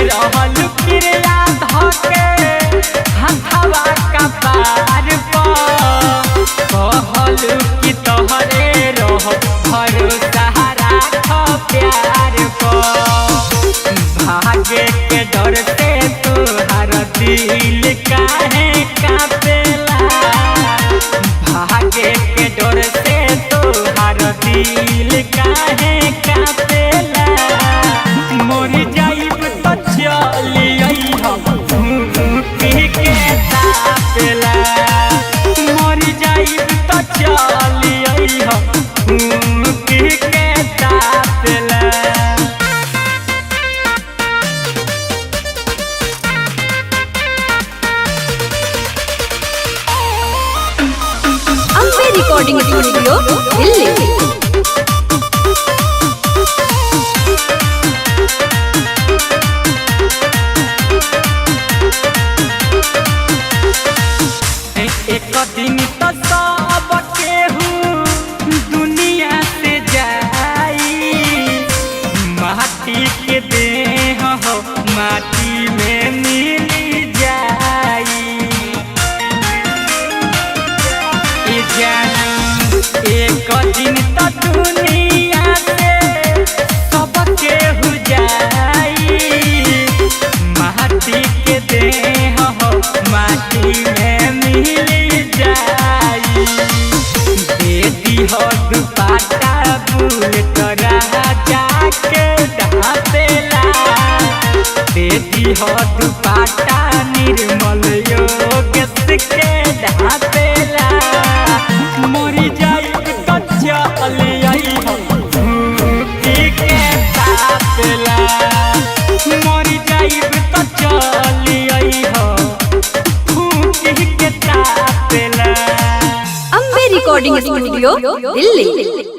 रहल क्रिया धके हथवा कपार पर कहल कि तोहरे रह भरोसा राख प्यार पर भागे के डर से तोहर दिल काहे कापेला भागे के डर से तोहर दिल काहे कापेला मोर जाइब तो चली पी के तापेला मोर जाइब तो चली पी के तापेला। Ambe recording studio Delhi. एक दिन तो सब केहू दुनिया से जाई माटी के देह हो माटी में मिल जाई एक दिन तो दुनिया से सब केहू जाई माटी के देह हो माटी में मिल जाई बेटी हो दुपट्टा बुलेट राजा के ढापेला बेटी हो दुपट्टा निर्मल योगेश के ढापेला मोरी जाइब तो चली पी के तापेला मोरी जाइब तो चली के तापेला। Ambe recording studio Delhi.